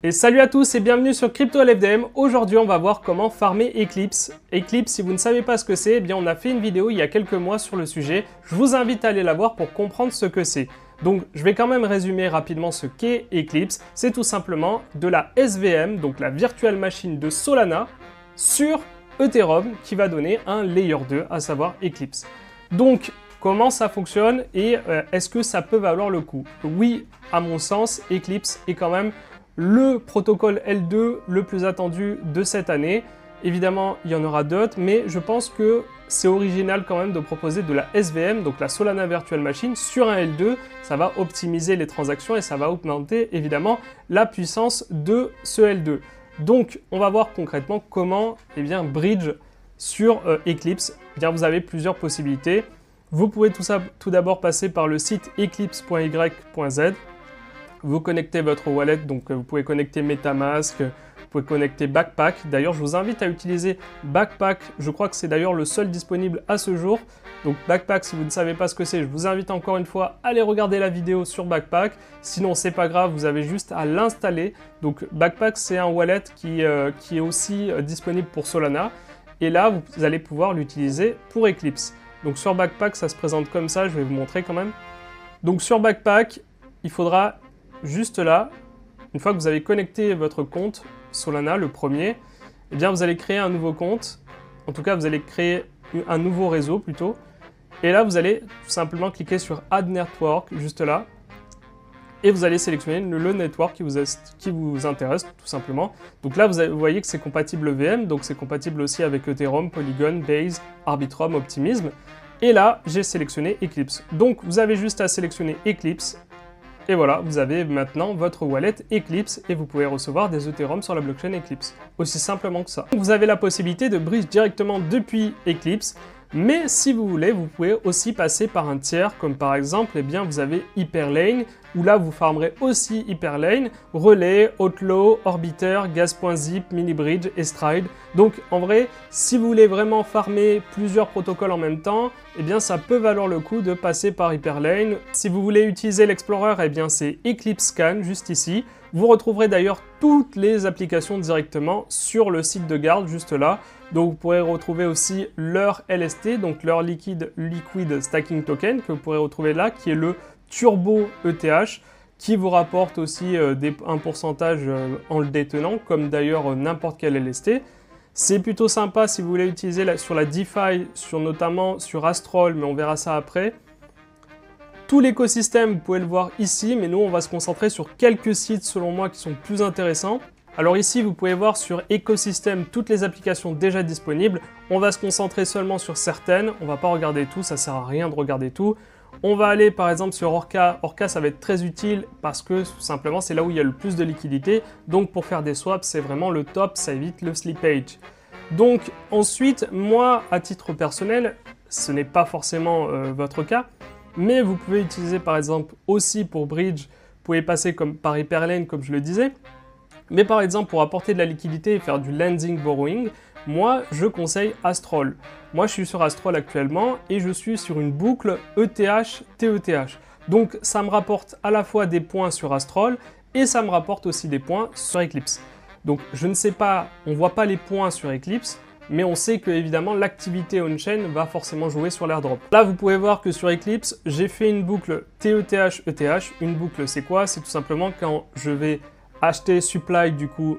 Et salut à tous et bienvenue sur Crypto LFDM. Aujourd'hui, on va voir comment farmer Eclipse. Eclipse, si vous ne savez pas ce que c'est, eh bien on a fait une vidéo il y a quelques mois sur le sujet. Je vous invite à aller la voir pour comprendre ce que c'est. Donc, je vais quand même résumer rapidement ce qu'est Eclipse. C'est tout simplement de la SVM, donc la Virtual Machine de Solana, sur Ethereum qui va donner un Layer 2, à savoir Eclipse. Donc, comment ça fonctionne et est-ce que ça peut valoir le coup? Oui, à mon sens, Eclipse est quand même le protocole L2 le plus attendu de cette année. Évidemment, il y en aura d'autres, mais je pense que c'est original quand même de proposer de la SVM, donc la Solana Virtual Machine, sur un L2. Ça va optimiser les transactions et ça va augmenter évidemment la puissance de ce L2. Donc, on va voir concrètement comment bridge sur Eclipse. Bien, vous avez plusieurs possibilités. Vous pouvez tout d'abord passer par le site eclipse.y.z. Vous connectez votre wallet, donc vous pouvez connecter MetaMask, vous pouvez connecter Backpack. D'ailleurs, je vous invite à utiliser Backpack. Je crois que c'est d'ailleurs le seul disponible à ce jour. Donc Backpack, si vous ne savez pas ce que c'est, je vous invite encore une fois à aller regarder la vidéo sur Backpack. Sinon, c'est pas grave, vous avez juste à l'installer. Donc Backpack, c'est un wallet qui est aussi disponible pour Solana. Et là, vous allez pouvoir l'utiliser pour Eclipse. Donc sur Backpack, ça se présente comme ça, je vais vous montrer quand même. Donc sur Backpack, il faudra juste là, une fois que vous avez connecté votre compte Solana, le premier, eh bien vous allez créer un nouveau compte. En tout cas, vous allez créer un nouveau réseau plutôt. Et là, vous allez tout simplement cliquer sur Add Network, juste là. Et vous allez sélectionner le network qui vous intéresse, tout simplement. Donc là, vous voyez que c'est compatible VM, donc c'est compatible aussi avec Ethereum, Polygon, Base, Arbitrum, Optimism. Et là, j'ai sélectionné Eclipse. Donc, vous avez juste à sélectionner Eclipse. Et voilà, vous avez maintenant votre wallet Eclipse et vous pouvez recevoir des Ethereum sur la blockchain Eclipse. Aussi simplement que ça. Vous avez la possibilité de bridge directement depuis Eclipse, mais si vous voulez, vous pouvez aussi passer par un tiers, comme par exemple, eh bien, vous avez Hyperlane, où là, vous farmerez aussi Hyperlane, Relay, Outlaw, Orbiter, Gas.zip, Minibridge et Stride. Donc, en vrai, si vous voulez vraiment farmer plusieurs protocoles en même temps, eh bien, ça peut valoir le coup de passer par Hyperlane. Si vous voulez utiliser l'Explorer, eh bien, c'est Eclipse Scan, juste ici. Vous retrouverez d'ailleurs toutes les applications directement sur le site de garde, juste là. Donc vous pourrez retrouver aussi leur LST, donc leur Liquid Stacking Token, que vous pourrez retrouver là, qui est le Turbo ETH, qui vous rapporte aussi un pourcentage en le détenant, comme d'ailleurs n'importe quel LST. C'est plutôt sympa si vous voulez utiliser sur la DeFi, notamment sur Astrol, mais on verra ça après. Tout l'écosystème, vous pouvez le voir ici, mais nous, on va se concentrer sur quelques sites, selon moi, qui sont plus intéressants. Alors ici, vous pouvez voir sur écosystème toutes les applications déjà disponibles. On va se concentrer seulement sur certaines. On ne va pas regarder tout, ça ne sert à rien de regarder tout. On va aller par exemple sur Orca. Orca, ça va être très utile parce que tout simplement, c'est là où il y a le plus de liquidité. Donc pour faire des swaps, c'est vraiment le top, ça évite le slippage. Donc ensuite, moi, à titre personnel, ce n'est pas forcément votre cas, mais vous pouvez utiliser par exemple aussi pour bridge, vous pouvez passer par Hyperlane comme je le disais. Mais par exemple, pour apporter de la liquidité et faire du lending borrowing, moi, je conseille Astrol. Moi, je suis sur Astrol actuellement et je suis sur une boucle ETH-TETH. Donc, ça me rapporte à la fois des points sur Astrol et ça me rapporte aussi des points sur Eclipse. Donc, je ne sais pas, on ne voit pas les points sur Eclipse, mais on sait que évidemment l'activité on-chain va forcément jouer sur l'airdrop. Là, vous pouvez voir que sur Eclipse, j'ai fait une boucle TETH-ETH. Une boucle, c'est quoi? C'est tout simplement quand je vais acheter supply du coup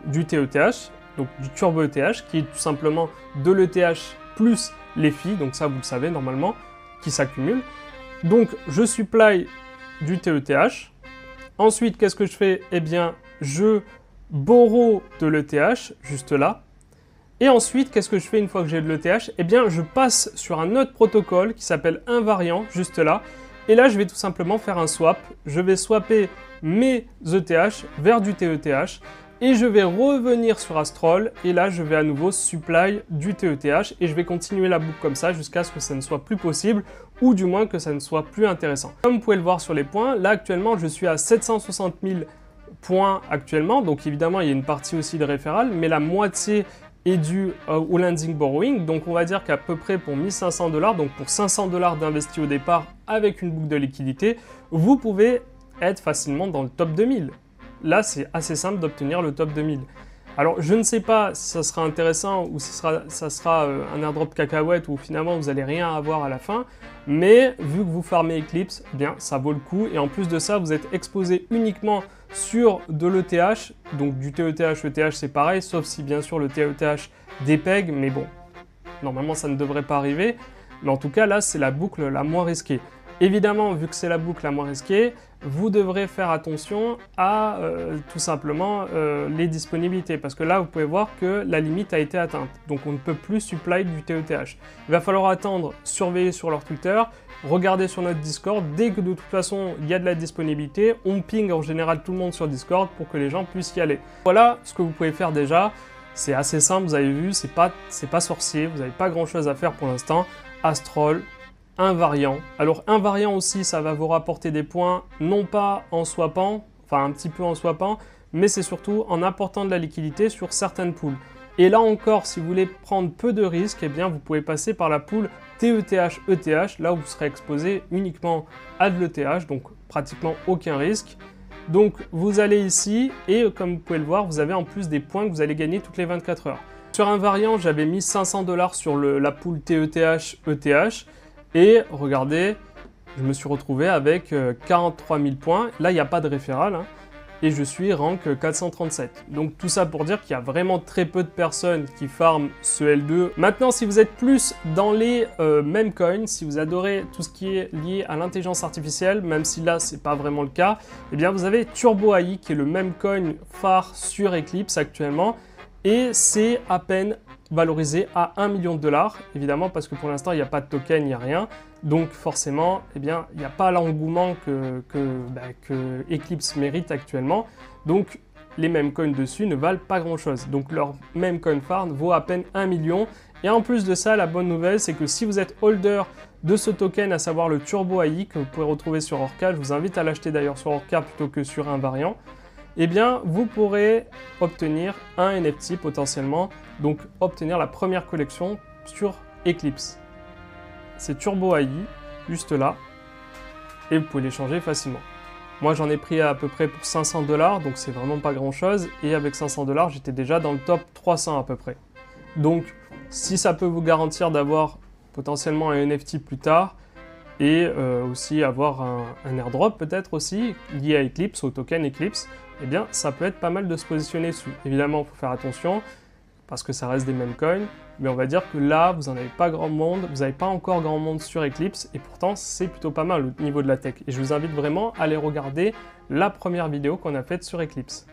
du TETH, donc du Turbo ETH, qui est tout simplement de l'ETH plus les fees, donc ça vous le savez normalement, qui s'accumulent. Donc je supply du TETH. Ensuite, qu'est-ce que je fais? Eh bien, je borrow de l'ETH, juste là. Et ensuite, qu'est-ce que je fais une fois que j'ai de l'ETH? Eh bien, je passe sur un autre protocole qui s'appelle Invariant, juste là. Et là, je vais tout simplement faire un swap. Je vais swapper mes ETH vers du TETH et je vais revenir sur Astrol et là, je vais à nouveau supply du TETH et je vais continuer la boucle comme ça jusqu'à ce que ça ne soit plus possible ou du moins que ça ne soit plus intéressant. Comme vous pouvez le voir sur les points, là actuellement, je suis à 760 000 points actuellement. Donc évidemment, il y a une partie aussi de référal, mais la moitié est due au lending borrowing. Donc on va dire qu'à peu près pour 1500 $, donc pour 500 $ d'investis au départ avec une boucle de liquidité, vous pouvez être facilement dans le top 2000. là c'est assez simple d'obtenir le top 2000. Alors je ne sais pas si ça sera intéressant ou si ça sera un airdrop cacahuète où finalement vous n'allez rien avoir à la fin, mais vu que vous farmez Eclipse, eh bien ça vaut le coup, et en plus de ça vous êtes exposé uniquement sur de l'ETH, donc du TETH, ETH c'est pareil, sauf si bien sûr le TETH dépègue, mais bon, normalement ça ne devrait pas arriver, mais en tout cas là c'est la boucle la moins risquée. Évidemment, vu que c'est la boucle la moins risquée, vous devrez faire attention à tout simplement les disponibilités, parce que là vous pouvez voir que la limite a été atteinte, donc on ne peut plus supply du TETH. Il va falloir attendre, surveiller sur leur Twitter, regarder sur notre Discord, dès que de toute façon il y a de la disponibilité, on ping en général tout le monde sur Discord pour que les gens puissent y aller. Voilà ce que vous pouvez faire déjà, c'est assez simple, vous avez vu, c'est pas sorcier, vous n'avez pas grand chose à faire pour l'instant. Astrol, invariant. Alors invariant aussi, ça va vous rapporter des points, non pas en swappant, enfin un petit peu en swappant, mais c'est surtout en apportant de la liquidité sur certaines pools. Et là encore, si vous voulez prendre peu de risques, eh bien vous pouvez passer par la pool TETH-ETH, là où vous serez exposé uniquement à de l'ETH, donc pratiquement aucun risque. Donc vous allez ici, et comme vous pouvez le voir, vous avez en plus des points que vous allez gagner toutes les 24 heures. Sur invariant, j'avais mis 500 $ sur la pool TETH-ETH, et regardez, je me suis retrouvé avec 43 000 points. Là, il n'y a pas de référal, hein, et je suis rank 437. Donc tout ça pour dire qu'il y a vraiment très peu de personnes qui farment ce L2. Maintenant, si vous êtes plus dans les meme coins, si vous adorez tout ce qui est lié à l'intelligence artificielle, même si là, c'est pas vraiment le cas, eh bien vous avez Turbo AI, qui est le meme coin phare sur Eclipse actuellement, et c'est à peine valorisé à 1 million de $, évidemment, parce que pour l'instant, il n'y a pas de token, il n'y a rien. Donc forcément, eh bien, il n'y a pas l'engouement que Eclipse mérite actuellement. Donc les meme coins dessus ne valent pas grand-chose. Donc leur meme coin farm vaut à peine 1 million. Et en plus de ça, la bonne nouvelle, c'est que si vous êtes holder de ce token, à savoir le Turbo AI, que vous pouvez retrouver sur Orca, je vous invite à l'acheter d'ailleurs sur Orca plutôt que sur Invariant, eh bien, vous pourrez obtenir un NFT potentiellement, donc obtenir la première collection sur Eclipse. C'est Turbo AI, juste là, et vous pouvez l'échanger facilement. Moi, j'en ai pris à peu près pour 500 $, donc c'est vraiment pas grand-chose, et avec 500 $, j'étais déjà dans le top 300 à peu près. Donc, si ça peut vous garantir d'avoir potentiellement un NFT plus tard, et aussi avoir un airdrop peut-être aussi, lié à Eclipse, au token Eclipse, eh bien ça peut être pas mal de se positionner dessus. Évidemment, il faut faire attention, parce que ça reste des meme coins, mais on va dire que là, vous n'en avez pas grand monde, vous n'avez pas encore grand monde sur Eclipse, et pourtant c'est plutôt pas mal au niveau de la tech. Et je vous invite vraiment à aller regarder la première vidéo qu'on a faite sur Eclipse.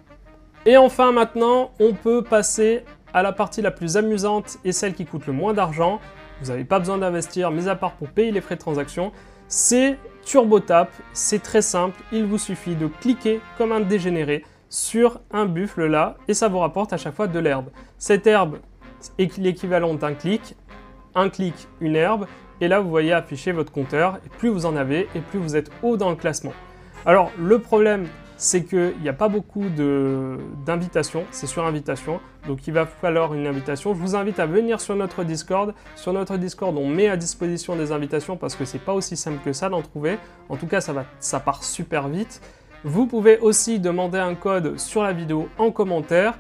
Et enfin maintenant, on peut passer à la partie la plus amusante et celle qui coûte le moins d'argent. Vous n'avez pas besoin d'investir, mis à part pour payer les frais de transaction. C'est TurboTap, c'est très simple, il vous suffit de cliquer comme un dégénéré sur un buffle là, et ça vous rapporte à chaque fois de l'herbe. Cette herbe est l'équivalent d'un clic, une herbe, et là vous voyez afficher votre compteur, et plus vous en avez, et plus vous êtes haut dans le classement. Alors le problème, c'est qu'il n'y a pas beaucoup d'invitations, c'est sur invitation, donc il va falloir une invitation. Je vous invite à venir sur notre Discord. Sur notre Discord, on met à disposition des invitations parce que c'est pas aussi simple que ça d'en trouver. En tout cas, ça part super vite. Vous pouvez aussi demander un code sur la vidéo en commentaire,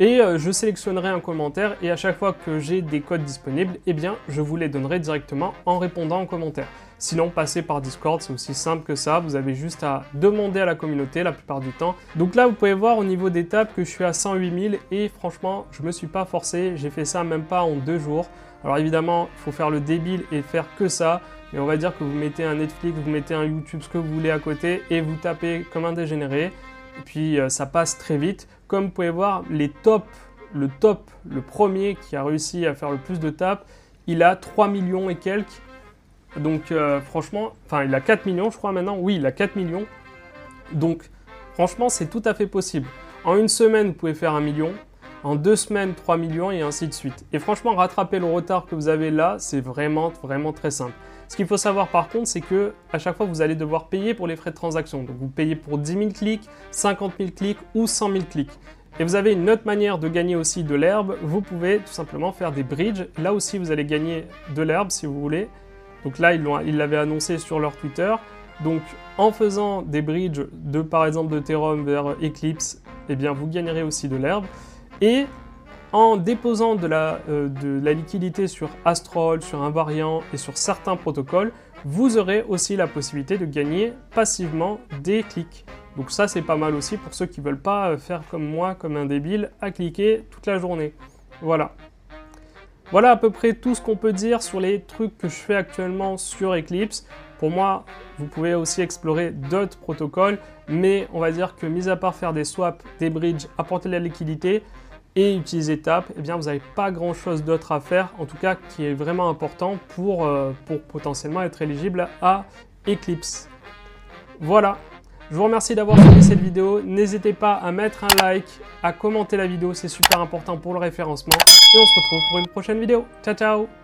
et je sélectionnerai un commentaire, et à chaque fois que j'ai des codes disponibles, eh bien, je vous les donnerai directement en répondant en commentaire. Sinon, passez par Discord, c'est aussi simple que ça, vous avez juste à demander à la communauté la plupart du temps. Donc là, vous pouvez voir au niveau des tables que je suis à 108 000, et franchement, je me suis pas forcé, j'ai fait ça même pas en 2 jours. Alors évidemment, il faut faire le débile et faire que ça, mais on va dire que vous mettez un Netflix, vous mettez un YouTube, ce que vous voulez à côté, et vous tapez comme un dégénéré, et puis ça passe très vite. Comme vous pouvez voir, le premier qui a réussi à faire le plus de tapes, il a 3 millions et quelques. Donc franchement, enfin il a 4 millions je crois maintenant, oui il a 4 millions. Donc franchement c'est tout à fait possible. En une semaine vous pouvez faire 1 million, en 2 semaines 3 millions et ainsi de suite. Et franchement rattraper le retard que vous avez là, c'est vraiment très simple. Ce qu'il faut savoir par contre, c'est que à chaque fois vous allez devoir payer pour les frais de transaction. Donc vous payez pour 10 000 clics, 50 000 clics ou 100 000 clics. Et vous avez une autre manière de gagner aussi de l'herbe, vous pouvez tout simplement faire des bridges. Là aussi vous allez gagner de l'herbe si vous voulez. Donc là, ils l'avaient annoncé sur leur Twitter. Donc en faisant des bridges de par exemple d'Ethereum vers Eclipse, eh bien vous gagnerez aussi de l'herbe. Et en déposant de la liquidité sur Astrol, sur Invariant et sur certains protocoles, vous aurez aussi la possibilité de gagner passivement des clics. Donc ça c'est pas mal aussi pour ceux qui ne veulent pas faire comme moi, comme un débile, à cliquer toute la journée. Voilà. Voilà à peu près tout ce qu'on peut dire sur les trucs que je fais actuellement sur Eclipse. Pour moi, vous pouvez aussi explorer d'autres protocoles, mais on va dire que mis à part faire des swaps, des bridges, apporter de la liquidité et utiliser TAP, eh bien vous n'avez pas grand chose d'autre à faire, en tout cas qui est vraiment important pour potentiellement être éligible à Eclipse. Voilà. Je vous remercie d'avoir suivi cette vidéo. N'hésitez pas à mettre un like, à commenter la vidéo, c'est super important pour le référencement. Et on se retrouve pour une prochaine vidéo. Ciao, ciao!